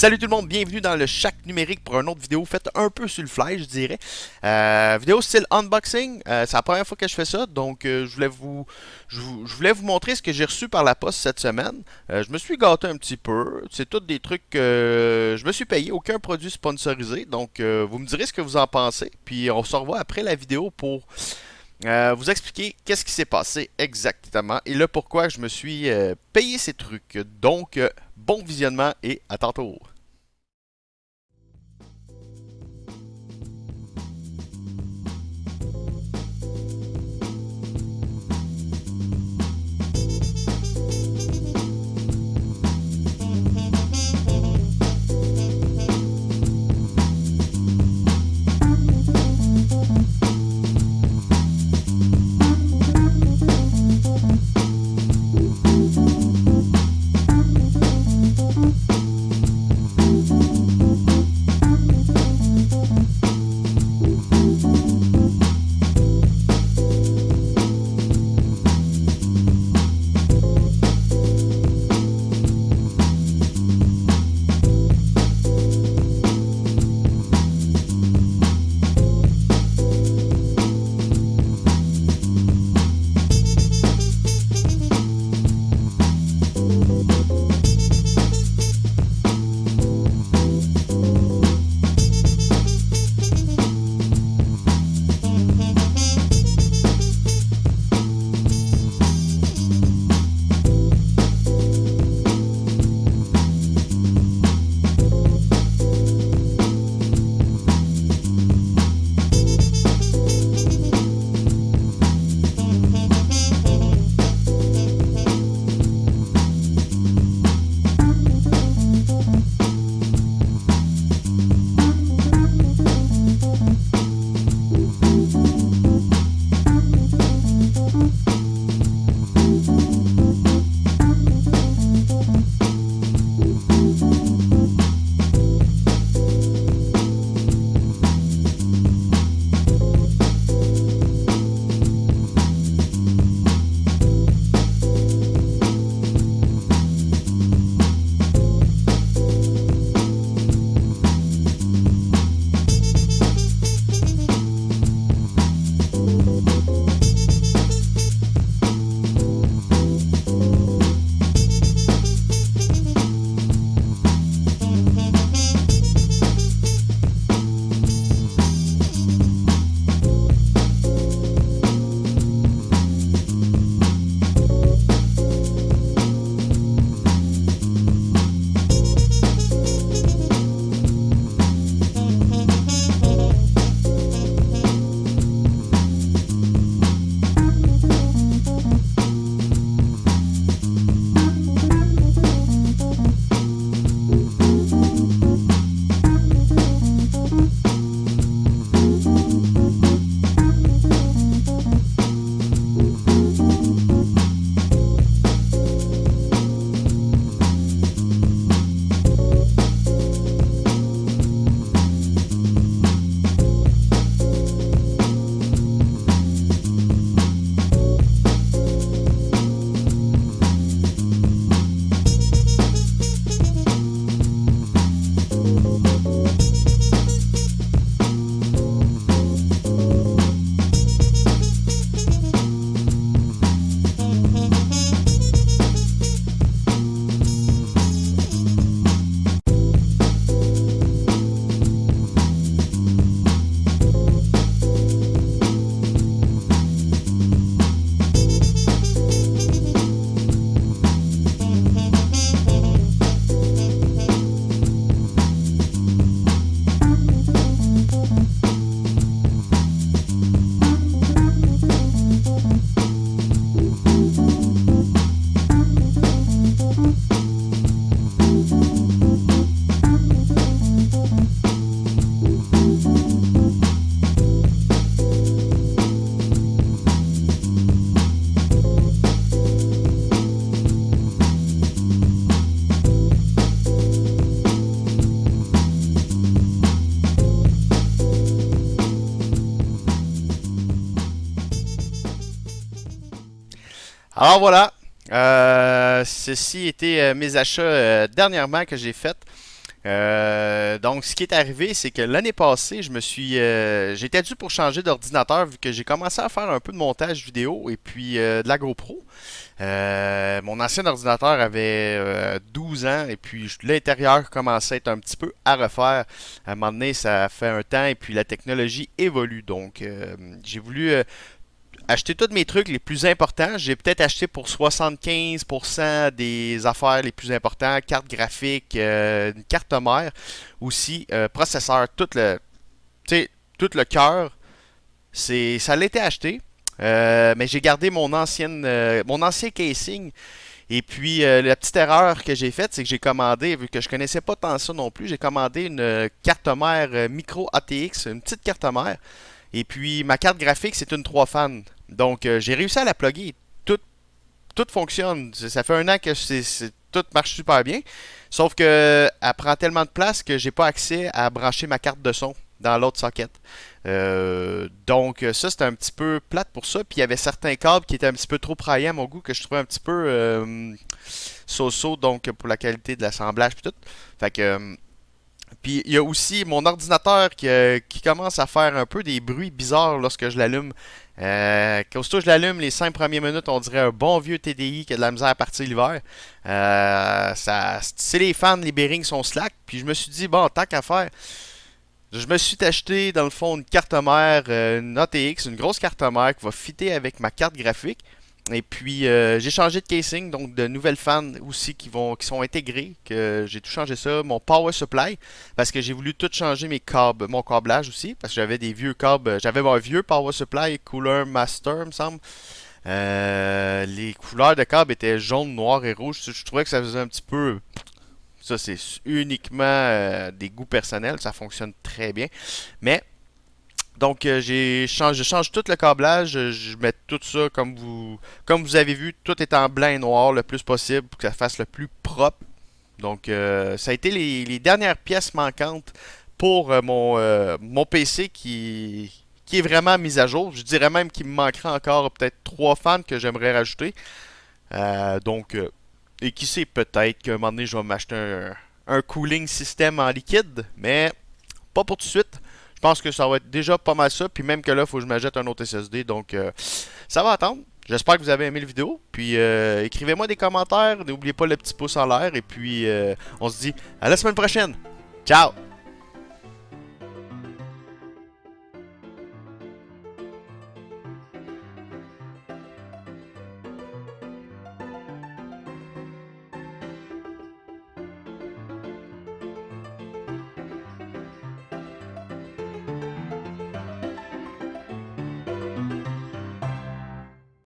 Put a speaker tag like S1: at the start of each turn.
S1: Salut tout le monde, bienvenue dans le Shack numérique pour une autre vidéo faite un peu sur le fly, je dirais. Vidéo style unboxing, c'est la première fois que je fais ça, donc je voulais vous montrer ce que j'ai reçu par la poste cette semaine. Je me suis gâté un petit peu, c'est tous des trucs que je me suis payé, aucun produit sponsorisé, donc vous me direz ce que vous en pensez, puis on se revoit après la vidéo pour vous expliquer qu'est-ce qui s'est passé exactement et le pourquoi je me suis payé ces trucs. Donc, bon visionnement et à tantôt. Alors voilà, ceci était mes achats dernièrement que j'ai fait. Donc, ce qui est arrivé, c'est que l'année passée, j'étais dû pour changer d'ordinateur vu que j'ai commencé à faire un peu de montage vidéo et puis de la GoPro. Mon ancien ordinateur avait 12 ans et puis l'intérieur commençait à être un petit peu à refaire. À un moment donné, ça fait un temps et puis la technologie évolue. Donc, j'ai voulu acheter tous mes trucs les plus importants. J'ai peut-être acheté pour 75% des affaires les plus importantes. Carte graphique, une carte mère, aussi processeur, tu sais, tout le cœur. Ça l'était acheté. Mais j'ai gardé mon ancien casing. Et puis, la petite erreur que j'ai faite, c'est que j'ai commandé, vu que je connaissais pas tant ça non plus, j'ai commandé une carte mère micro ATX, une petite carte mère. Et puis, ma carte graphique, c'est une 3 fans. Donc, j'ai réussi à la plugger. Tout, tout fonctionne. Ça fait un an que tout marche super bien. Sauf que elle prend tellement de place que j'ai pas accès à brancher ma carte de son dans l'autre socket. Donc, ça, c'était un petit peu plate pour ça. Puis, il y avait certains câbles qui étaient un petit peu trop praillants à mon goût que je trouvais un petit peu so-so, donc pour la qualité de l'assemblage puis tout. Fait que puis il y a aussi mon ordinateur qui commence à faire un peu des bruits bizarres lorsque je l'allume. Aussitôt que je l'allume, les 5 premières minutes, on dirait un bon vieux TDI qui a de la misère à partir l'hiver. C'est les fans, les bearings sont slack. Puis je me suis dit, bon, tant qu'à faire, je me suis acheté dans le fond une carte mère, une ATX, une grosse carte mère qui va fitter avec ma carte graphique. Et puis j'ai changé de casing, donc de nouvelles fans aussi qui sont intégrées, que j'ai tout changé ça, mon power supply, parce que j'ai voulu tout changer mes câbles, mon câblage aussi, parce que j'avais des vieux câbles, j'avais un vieux power supply Cooler Master, me semble. Les couleurs de câbles étaient jaune, noir et rouge. Je trouvais que ça faisait un petit peu. Ça, c'est uniquement des goûts personnels, ça fonctionne très bien. Mais donc, je change tout le câblage, je mets tout ça comme vous avez vu, tout est en blanc et noir le plus possible pour que ça fasse le plus propre. Donc, ça a été les dernières pièces manquantes pour mon PC qui est vraiment mis à jour. Je dirais même qu'il me manquerait encore peut-être 3 fans que j'aimerais rajouter. Donc, et qui sait, peut-être qu'à un moment donné, je vais m'acheter un cooling system en liquide, mais pas pour tout de suite. Je pense que ça va être déjà pas mal ça. Puis même que là, il faut que je m'achète un autre SSD. Donc, ça va attendre. J'espère que vous avez aimé la vidéo. Puis, écrivez-moi des commentaires. N'oubliez pas le petit pouce en l'air. Et puis, on se dit à la semaine prochaine. Ciao!